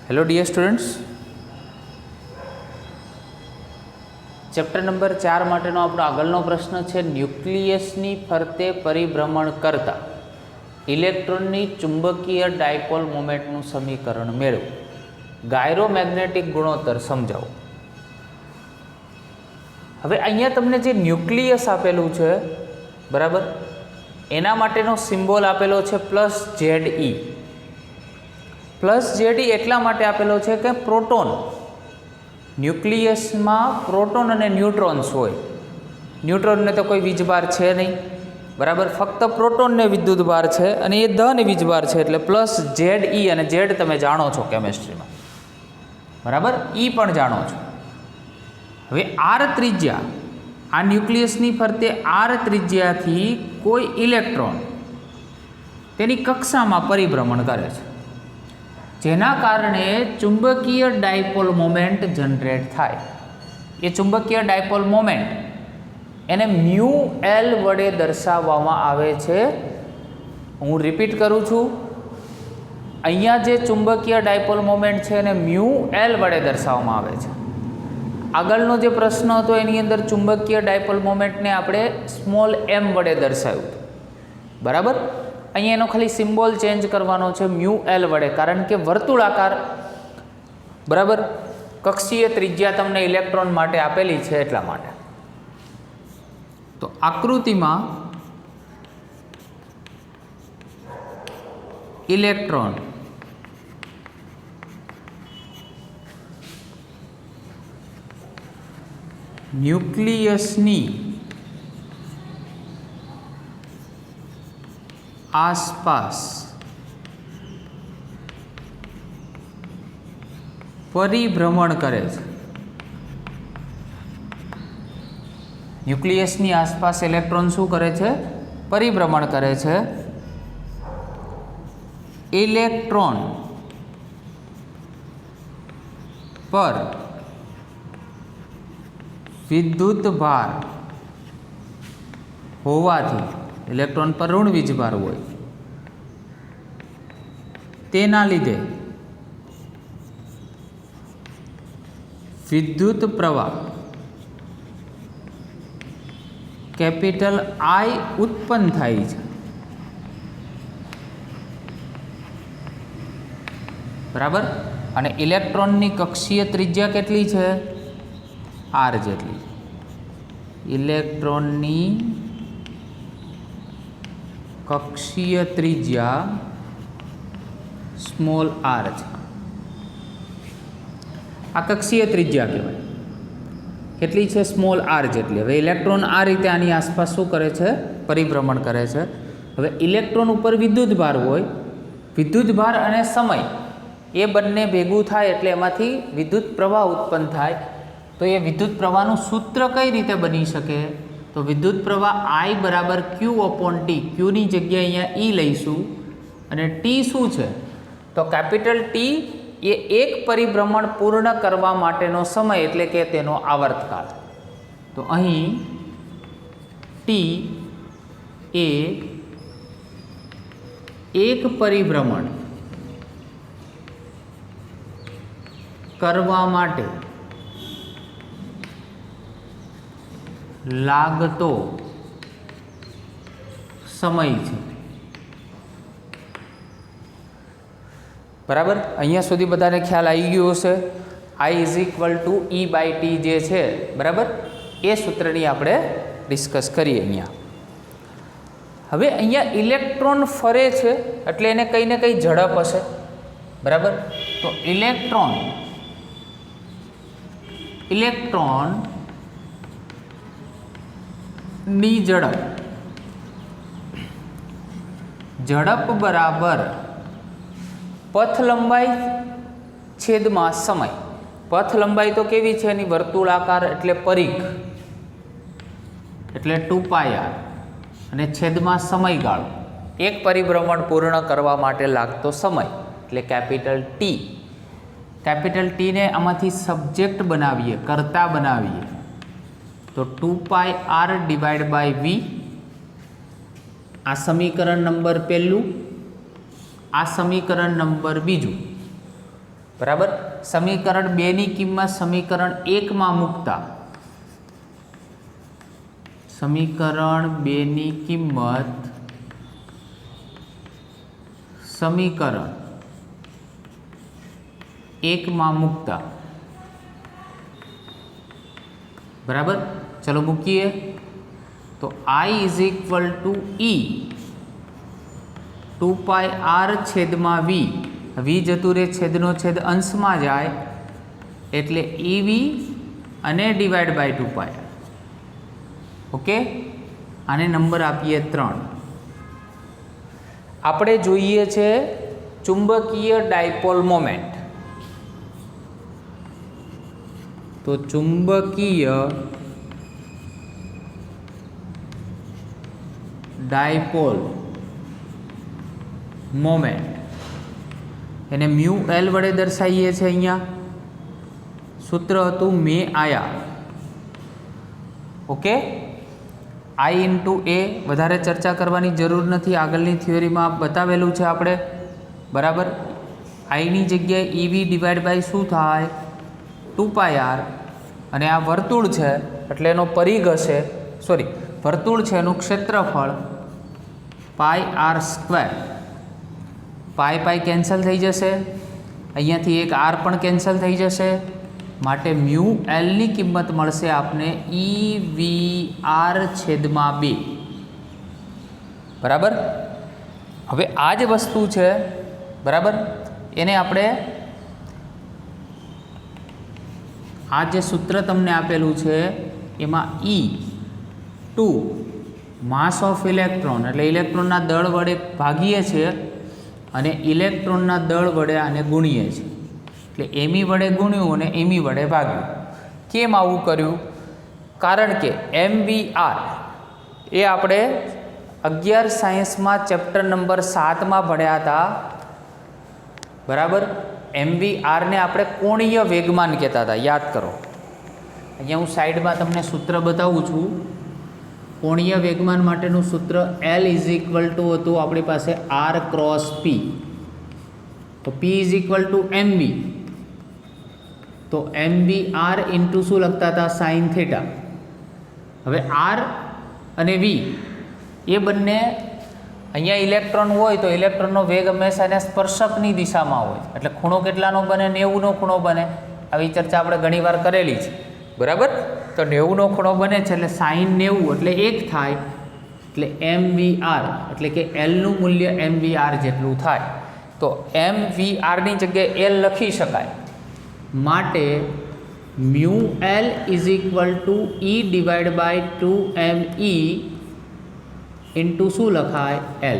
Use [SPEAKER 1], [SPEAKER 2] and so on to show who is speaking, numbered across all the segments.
[SPEAKER 1] Hello dear students, chapter number 4 माटेनो आपणो आगळनो प्रश्न छे न्यूक्लियसनी फरते परिभ्रमण करता इलेक्ट्रॉननी चुंबकीय डायपोल मोमेंटनुं समीकरण मेळवो। गायरोमेग्नेटिक गुणोत्तर समजावो। हवे अहींया तमने जे न्यूक्लियस आपेलुं छे बराबर, एना माटेनो सिम्बोल आपेलो छे +ZE। +ZE एटला माटे आपेलो छे के प्रोटोन, न्यूक्लियस में प्रोटोन और न्यूट्रॉन्स होय। न्यूट्रॉन ने तो कोई वीजभार है नहीं बराबर, फक्त प्रोटोन ने विद्युतभार है और ये धन वीजभार है एटले +ZE और Z तमे जाणो छो केमिस्ट्री में बराबर, ई पण जाणो छो। हवे R त्रिज्या आ न्यूक्लियसनी फरते R त्रिज्या थी कोई इलेक्ट्रॉन तेनी कक्षा में परिभ्रमण करे छे, जेना कारणे चुंबकीय डायपोल मोमेंट जनरेट थाय। ये चुंबकीय डायपोल मोमेंट एने म्यू एल वडे दर्शाववामां आवे छे। हूँ रिपीट करूँ छूँ, अहींया जे चुंबकीय डायपोल मोमेंट छे एने म्यू एल वडे दर्शाववामां आवे छे। आगळनो जे प्रश्न हतो एनी अंदर चुंबकीय डायपोल मोमेंट ने आपणे स्मॉल m वडे दर्शाव्युं बराबर। अहीं एनो खाली सिम्बोल चेन्ज करवानो छे म्यू एल वडे, कारण के वर्तुळाकार बराबर कक्षीय त्रिज्या तमने इलेक्ट्रॉन माटे आपेली छे एटला माटे। तो आकृतिमां इलेक्ट्रॉन न्यूक्लियसनी आसपास परिभ्रमण करे छे। न्यूक्लियसनी आसपास इलेक्ट्रॉन शुं करे छे? परिभ्रमण करे छे। इलेक्ट्रॉन पर विद्युत भार होवाथी, इलेक्ट्रॉन पर ऋण वीजभार होय तेना लीधे विद्युत प्रवाह कैपिटल I उत्पन्न थाय छे बराबर। अने इलेक्ट्रॉननी कक्षीय त्रिज्या केटली छे? R जेटली। इलेक्ट्रॉननी कक्षीय त्रिज्या स्मॉल r है। आ कक्षीय त्रिज्या कहेवाय, केटली छे? Small r Jaitley. हवे इलेक्ट्रॉन आ रीते आनी आसपास शुं करे छे? परिभ्रमण करे छे। हवे इलेक्ट्रॉन उपर विद्युतभार होय, विद्युतभार अने समय ए बंने भेगुं थाय एटले एमांथी विद्युत प्रवाह उत्पन्न थाय। तो ये विद्युत प्रवाहनुं सूत्र कई रीते बनी शके? तो विद्युत प्रवाह I बराबर Q/T, Q नी जग्याए अहींया E लईशुं अने T शुं छे? तो कैपिटल T ये एक परिभ्रमण पूर्ण करवा माटेनो समय एटले के तेनो आवर्तकाल। तो अहीं T ए एक परिभ्रमण करवा माटे लागतो समय छे बराबर। अहींया सुधी बधाने ख्याल आई गयो हशे। I = E/T जे छे बराबर, ए सूत्रनी आपणे डिस्कस करीए अहींया। हवे अहींया इलेक्ट्रॉन फरे छे एटले एने कई ने कई झड़प हशे बराबर। तो इलेक्ट्रॉन नी झड़प बराबर पथ लंबाई छेदमां समय। पथ लंबाई तो केवी छे? एनी वर्तुळाकार एटले परिघ एटले 2πr अने छेदमां समयगाळो, एक परिभ्रमण पूर्ण करवा माटे लागतो समय एटले कैपिटल T। कैपिटल T ने आमांथी सब्जेक्ट बनावीए, कर्ता बनावीए तो 2πr/v। आ समीकरण नंबर पहलू, आ समीकरण नंबर बीजू। બરાબર. સમીકરણ 2 ની કિંમત સમીકરણ 1 માં મૂકતા સમીકરણ 2 ની કિંમત સમીકરણ 1 માં મૂકતા બરાબર. ચલો મૂકીએ તો I is equal to E 2πr છેદમાં v. વી જતું રહે, છેદનો છેદ અંશમાં જાય એટલે EV અને ડિવાઈડ બાય 2πr. ઓકે, આને નંબર આપીએ 3. આપણે જોઈએ છે ચુંબકીય ડાયપોલ મોમેન્ટ. તો ચુંબકીય ડાયપોલ મોમેન્ટ એને મ્યુ એલ વડે દર્શાવીએ છીએ. અહીંયા સૂત્ર હતું મે આયા. ઓકે, I ઇન્ટુ એ વધારે ચર્ચા કરવાની જરૂર નથી, આગળની થિયરીમાં બતાવેલું છે આપણે. બરાબર. આઈની જગ્યાએ EV ડિવાઈડ બાય શું થાય 2πr, અને આ વર્તુળ છે એટલે એનો પરિઘ હશે, સોરી વર્તુળ છે એનું ક્ષેત્રફળ πr². પાઈ કેન્સલ થઈ જશે, અહીંયાથી એક r પણ કેન્સલ થઈ જશે, માટે મ્યુ એલની કિંમત મળશે આપને EVR/2. બરાબર. હવે આ જ વસ્તુ છે બરાબર, એને આપણે આ જે સૂત્ર તમને આપેલું છે એમાં E2 માસ ઓફ ઇલેક્ટ્રોન એટલે ઇલેક્ટ્રોનના દળ વડે ભાગીએ છીએ અને ઇલેક્ટ્રોનના દળ વડે આને ગુણીએ છીએ. એટલે me વડે ગુણ્યું અને me વડે ભાગ્યું. કેમ આવું કર્યું? કારણ કે MVR એ આપણે 11 સાયન્સમાં ચેપ્ટર નંબર 7માં ભણ્યા હતા. બરાબર. MVRને આપણે કોણીય વેગમાન કહેતા હતા, યાદ કરો. અહીંયા હું સાઈડમાં તમને સૂત્ર બતાવું છું. કોણીય વેગમાન માટેનું સૂત્ર L ઇઝ ઇક્વલ ટુ હતું આપણી પાસે R ક્રોસ P. તો P is equal two MV. તો MVR ઇન્ટુ શું લખતા હતા? Sine theta. હવે R અને V એ બંને અહીંયા ઇલેક્ટ્રોન હોય તો ઇલેક્ટ્રોનનો વેગ હંમેશા એને સ્પર્શકની દિશામાં હોય, એટલે ખૂણો કેટલાનો બને? 90નો ખૂણો બને. આવી ચર્ચા આપણે ઘણીવાર કરેલી છે. બરાબર. તો 90નો ખૂણો બને છે એટલે સાઇન 90 એટલે 1 થાય, એટલે MVR એટલે કે Lનું મૂલ્ય MVR જેટલું થાય. તો MVRની જગ્યાએ L લખી શકાય, માટે mu L is equal to E divide by 2ME into શું લખાય? L.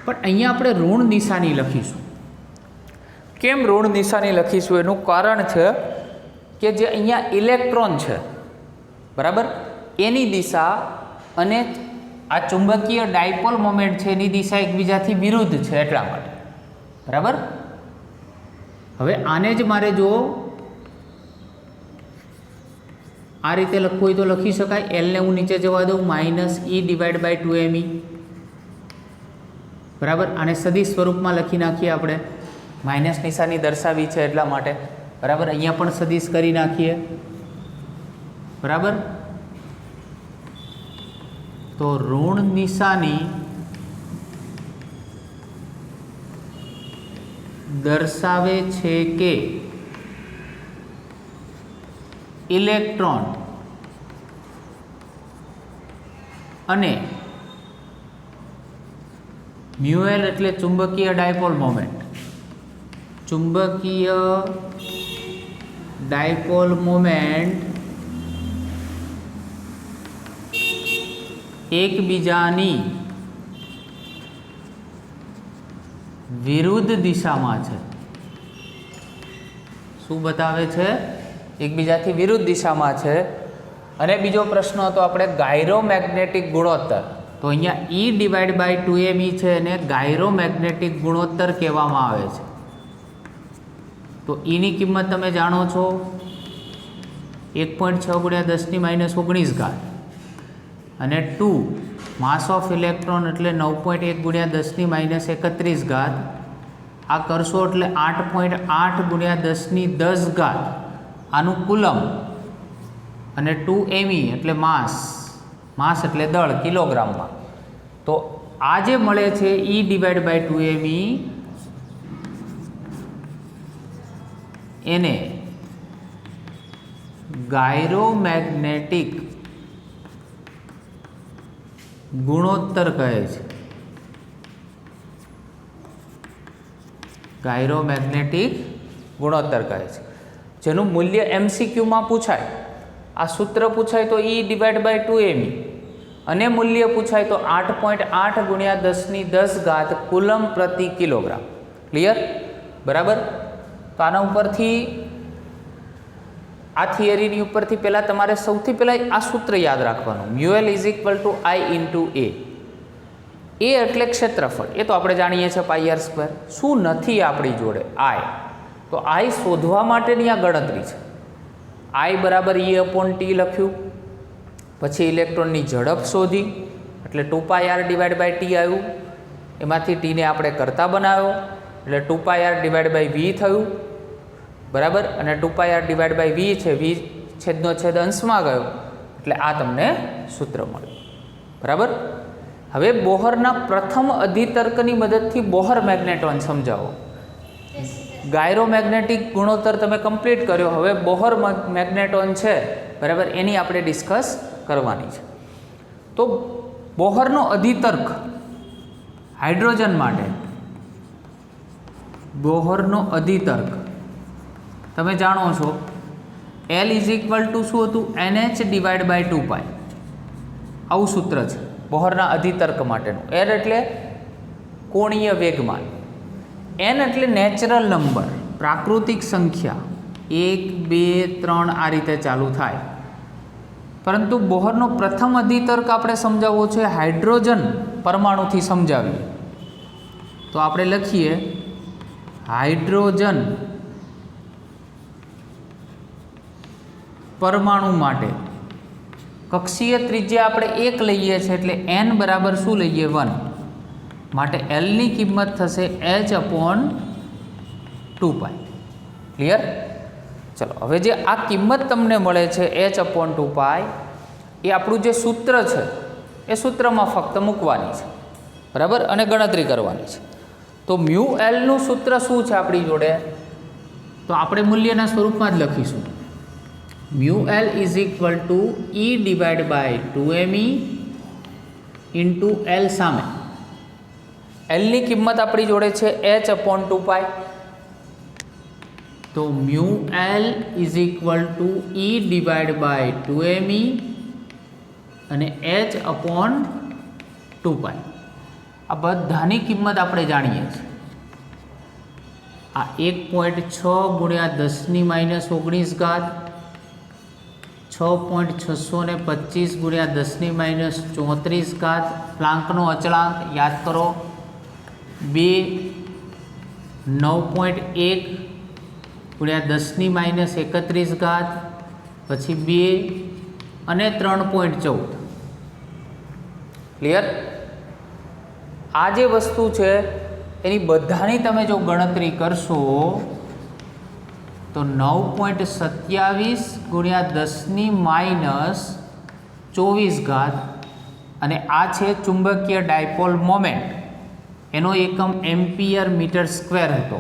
[SPEAKER 1] પણ અહીંયા આપણે ઋણ નિશાની લખીશું. કેમ ઋણ નિશાની લખીશું? એનું કારણ છે કે જે અહીંયા ઇલેક્ટ્રોન છે બરાબર, એની દિશા અને આ ચુંબકીય ડાયપોલ મોમેન્ટ છે એની દિશા એકબીજાથી વિરુદ્ધ છે, એટલા માટે. બરાબર. હવે આને જ મારે જો આ રીતે લખવું હોય તો લખી શકાય. એલને હું નીચે જવા દઉં, -E ડિવાઈડ બાય 2ME. બરાબર. આને સદિશ સ્વરૂપમાં લખી નાખીએ આપણે, માઇનસ નિશાની દર્શાવી છે એટલા માટે. બરાબર. અહીંયા પણ સદિશ કરી નાખીએ. બરાબર. તો ઋણ નિશાની દર્શાવે છે કે ઇલેક્ટ્રોન અને મ્યુએલ એટલે ચુંબકીય ડાયપોલ મોમેન્ટ. ચુંબકીય ડાયપોલ મોમેન્ટ એકબીજાની વિરુદ્ધ દિશામાં છે. શું બતાવે છે? એકબીજાથી વિરુદ્ધ દિશામાં છે. અને બીજો પ્રશ્ન હતો આપણે ગાયરોમેગ્નેટિક ગુણોત્તર. તો અહીંયા E ડિવાઈડ બાય 2ME છે એને ગાયરોમેગ્નેટિક ગુણોત્તર કહેવામાં આવે છે. તો Eની કિંમત તમે જાણો છો 1.6 × 10⁻19 ઘાત, અને 2 માસ ઓફ ઇલેક્ટ્રોન એટલે 9.1 × 10⁻31 ઘાત, આ કરશો એટલે 8.8 ગુણ્યા 10 ઘાત આનું કુલમ અને 2 me એટલે માસ એટલે દળ કિલોગ્રામમાં. તો આ જે મળે છે E ડિવાઇડ બાય 2 me એને ગાયરોમેગ્નેટિક ગુણોત્તર કહે છે. ગાયરોમેગ્નેટિક ગુણોત્તર કહે છે, જેનું મૂલ્ય MCQમાં પૂછાય. આ સૂત્ર પૂછાય તો E ડિવાઇડ બાય 2 me અને મૂલ્ય પૂછાય તો 8.8 ગુણ્યા 10 ઘાત કુલમ પ્રતિ કિલોગ્રામ. ક્લિયર? બરાબર. તો આના ઉપરથી આ થિયરીની ઉપરથી પહેલાં તમારે સૌથી પહેલાં આ સૂત્ર યાદ રાખવાનું, μL = I × A. એ એટલે ક્ષેત્રફળ, એ તો આપણે જાણીએ છીએ πr². શું નથી આપણી જોડે? I. તો I શોધવા માટેની આ ગણતરી છે. I બરાબર E/T લખ્યું, પછી ઇલેક્ટ્રોનની ઝડપ શોધી એટલે 2πr ડિવાઇડ બાય T આવ્યું, એમાંથી T ને આપણે કરતા બનાવ્યો એટલે 2πr ડિવાઇડ બાય V થયું. બરાબર. અને 2πr ડિવાઇડ બાય V છે, V છેદનો છેદ અંશમાં ગયો એટલે આ તમને સૂત્ર મળ્યું. બરાબર. હવે બોહરના પ્રથમ અધિતર્કની મદદથી બોહર મેગ્નેટ્રોન સમજાવો. ગાયરોમેગ્નેટિક ગુણોત્તર તમે કમ્પ્લીટ કર્યો, હવે બોહર મેગ્નેટ્રોન છે, બરાબર, એની આપણે ડિસ્કસ કરવાની છે. તો બોહરનો અધિતર્ક હાઇડ્રોજન માટે, બોહરનો અધિતર્ક તમે જાણો છો L = શું હતું? NH divide by 2π. આવું સૂત્ર છે બોહરના અધિતર્ક માટેનું. L એટલે કોણીય વેગમાન, N એટલે નેચરલ નંબર, પ્રાકૃતિક સંખ્યા, 1, 2, 3 આ રીતે ચાલુ થાય. પરંતુ બોહરનો પ્રથમ અધિતર્ક આપણે સમજાવવો છે હાઇડ્રોજન પરમાણુથી સમજાવીએ. તો આપણે લખીએ હાઇડ્રોજન પરમાણુ માટે કક્ષીય ત્રિજ્યા આપણે 1 લઈએ છીએ એટલે n બરાબર શું લઈએ? 1. માટે L ની કિંમત થશે h/2π. ક્લિયર? ચલો, હવે જે આ કિંમત તમને મળે છે h/2π, એ આપણું જે સૂત્ર છે એ સૂત્રમાં ફક્ત મૂકવાની છે. બરાબર. અને ગણતરી કરવાની છે. તો μL નું સૂત્ર શું છે આપણી જોડે? તો આપણે મૂલ્યના સ્વરૂપમાં જ લખીશું. μL = E divide by 2 me × L સામે. L ની કિંમત આપણી જોડે છે h/2π. તો μL = E divide by 2 me અને h/2π. આ બધાની કિંમત આપણે જાણીએ છીએ. આ 1.6 ગુણ્યા 10 - 19 ઘાત, 6.625 ગુણ્યા 10 - 34 ઘાત, પ્લાન્કનો અચળાંક યાદ કરો 2, 9.1 ગુણ્યા 10 - 31 ઘાત, પછી 2 અને 3.14. ક્લિયર? આ જે વસ્તુ છે એની બધાની તમે જો ગણતરી કરશો તો 9.27 ગુણ્યા 10 - 24 ઘાત, અને આ છે ચુંબકીય ડાયપોલ મોમેન્ટ, એનો એકમ એમ્પિયર મીટર સ્ક્વેર હતો.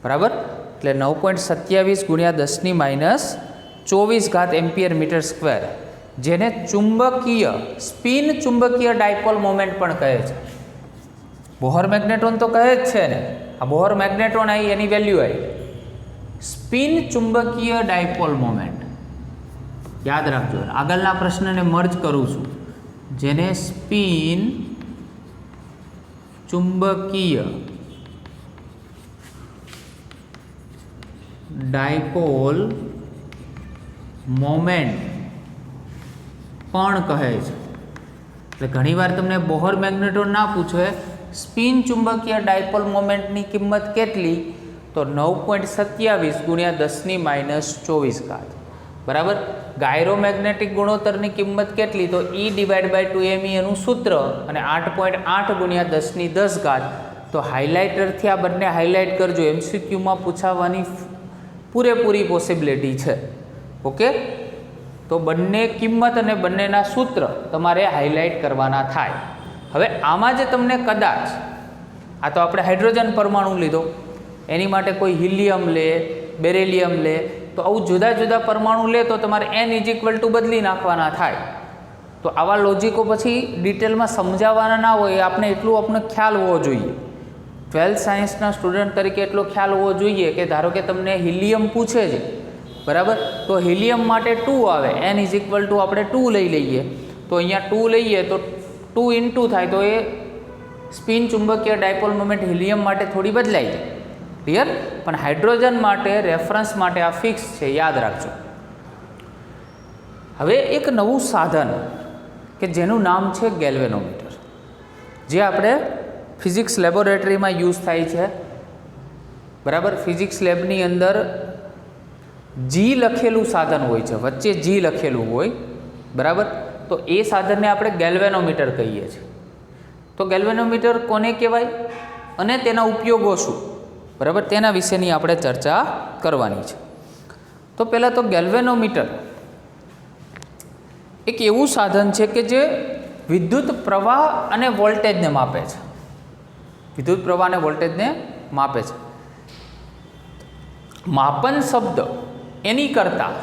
[SPEAKER 1] બરાબર. એટલે 9.27 ગુણ્યા 10 - 24 ઘાત એમ્પિયર મીટર સ્ક્વેર, જેને ચુંબકીય સ્પિન ચુંબકીય ડાયપોલ મોમેન્ટ પણ કહે છે. બોહર મેગ્નેટ્રોન તો કહે જ છે ને, આ બોહર મેગ્નેટ્રોન આવી એની વેલ્યુ આવી. સ્પિન ચુંબકીય ડાયપોલ મોમેન્ટ યાદ રાખજો. આગળના પ્રશ્નને મર્જ કરું છું, જેને સ્પિન ચુંબકીય ડાયપોલ મોમેન્ટ પણ કહે છે. એટલે ઘણીવાર તમને બોહર મેગ્નેટ્રોન ના પૂછે સ્પિન ચુંબકીય ડાયપોલ મોમેન્ટની કિંમત કેટલી, તો 9.27 ગુણ્યા 10 - 24 ઘાત. બરાબર. ગાયરોમેગ્નેટિક ગુણોત્તરની કિંમત કેટલી, તો E ડિવાઇડ બાય 2 me એનું સૂત્ર, અને 8.8 ગુણ્યા 10 ઘાત તો હાઇલાઇટરથી આ બંને હાઇલાઇટ કરજો, MCQમાં પૂછાવાની પૂરેપૂરી પોસિબિલિટી છે. ઓકે, તો બંને કિંમત અને બંનેના સૂત્ર તમારે હાઇલાઇટ કરવાના થાય. હવે આમાં જે તમને કદાચ, આ તો આપણે હાઇડ્રોજન પરમાણુ લીધો, એની માટે કોઈ હિલિયમ લે, બેરેલિયમ લે, તો આવું જુદા જુદા પરમાણુ લે તો તમારે n બદલી નાખવાના થાય. તો આવા લોજિકો પછી ડિટેલમાં સમજાવવાના ના હોય, આપણે એટલું ખ્યાલ હોવો જોઈએ. 12th સાયન્સના સ્ટુડન્ટ તરીકે એટલો ખ્યાલ હોવો જોઈએ કે ધારો કે તમને હિલિયમ પૂછે છે, બરાબર, તો હિલિયમ માટે 2 આવે, n આપણે 2 લઈ લઈએ, તો અહીંયા 2 લઈએ તો 2 × થાય, તો એ સ્પિન ચુંબકીય ડાયપોલ મોમેન્ટ હિલિયમ માટે થોડી બદલાઈ જાય. ક્લિયર? પણ હાઇડ્રોજન માટે રેફરન્સ માટે આ ફિક્સ છે, યાદ રાખજો. હવે એક નવું સાધન કે જેનું નામ છે ગેલ્વેનોમીટર, જે આપણે ફિઝિક્સ લેબોરેટરીમાં યુઝ થાય છે, બરાબર. ફિઝિક્સ લેબની અંદર જી લખેલું સાધન હોય છે, વચ્ચે જી લખેલું હોય, બરાબર. તો એ સાધનને આપણે ગેલ્વેનોમીટર કહીએ છીએ. તો ગેલ્વેનોમીટર કોને કહેવાય અને તેના ઉપયોગો શું, બરાબર, તેના વિશેની આપણે ચર્ચા કરવાની છે. તો પહેલાં તો ગેલ્વેનોમીટર એક એવું સાધન છે કે જે વિદ્યુત પ્રવાહ અને વોલ્ટેજને માપે છે. વિદ્યુત પ્રવાહ અને વોલ્ટેજને માપે છે. માપન શબ્દ એની કરતાં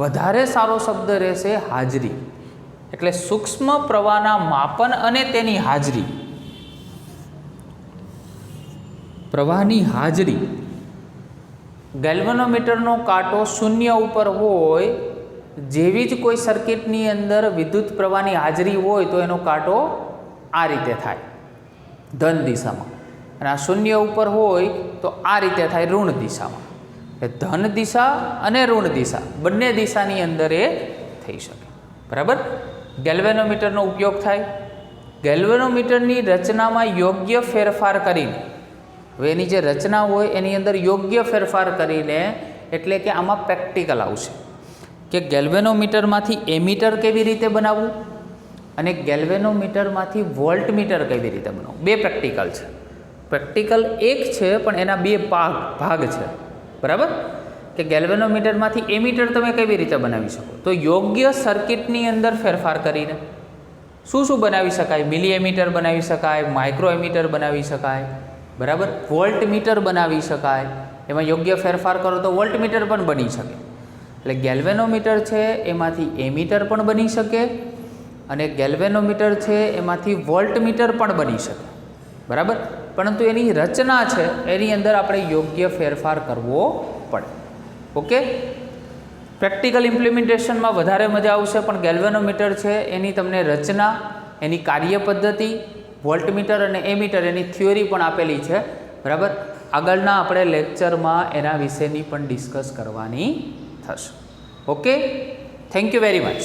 [SPEAKER 1] વધારે સારો શબ્દ રહેશે હાજરી. એટલે સૂક્ષ્મ પ્રવાહના માપન અને તેની હાજરી, પ્રવાહની હાજરી. ગેલ્વેનોમીટરનો કાંટો શૂન્ય ઉપર હોય, જેવી જ કોઈ સર્કિટની અંદર વિદ્યુત પ્રવાહની હાજરી હોય તો એનો કાંટો આ રીતે થાય, ધન દિશામાં, અને આ શૂન્ય ઉપર હોય તો આ રીતે થાય, ઋણ દિશામાં. ધન દિશા અને ઋણ દિશા બંને દિશાની અંદર એ થઈ શકે, બરાબર. ગેલ્વેનોમીટરનો ઉપયોગ થાય. ગેલ્વેનોમીટરની રચનામાં યોગ્ય ફેરફાર કરીને, હવે એની જે રચના હોય એની અંદર યોગ્ય ફેરફાર કરીને, એટલે કે આમાં પ્રેક્ટિકલ આવશે કે ગેલ્વેનોમીટરમાંથી એમીટર કેવી રીતે બનાવવું અને ગેલ્વેનોમીટરમાંથી વોલ્ટમીટર કેવી રીતે બનાવવું. 2 પ્રેક્ટિકલ છે. પ્રેક્ટિકલ એક છે પણ એના 2 ભાગ છે, બરાબર. કે ગેલ્વેનોમીટરમાંથી એમીટર તમે કેવી રીતે બનાવી શકો, તો યોગ્ય સર્કિટની અંદર ફેરફાર કરીને શું શું બનાવી શકાય. મિલી એમીટર બનાવી શકાય, માઇક્રો એમીટર બનાવી શકાય, બરાબર. વોલ્ટમીટર બનાવી શકાય. એમાં યોગ્ય ફેરફાર કરો તો વોલ્ટમીટર પણ બની શકે. એટલે ગેલ્વેનોમીટર છે એમાંથી એમીટર પણ બની શકે અને ગેલ્વેનોમીટર છે એમાંથી વોલ્ટમીટર પણ બની શકે, બરાબર. પરંતુ એની રચના છે એની અંદર આપણે યોગ્ય ફેરફાર કરવો પડે. ઓકે, પ્રેક્ટિકલ ઇમ્પ્લિમેન્ટેશનમાં વધારે મજા આવશે, પણ ગેલ્વેનોમીટર છે એની તમને રચના, એની કાર્ય પદ્ધતિ, વોલ્ટમીટર અને એમીટર એની થિયોરી પણ આપેલી છે, બરાબર. આગળના આપણે લેક્ચરમાં એના વિશેની પણ ડિસ્કસ કરવાની થશે. Okay, thank you very much.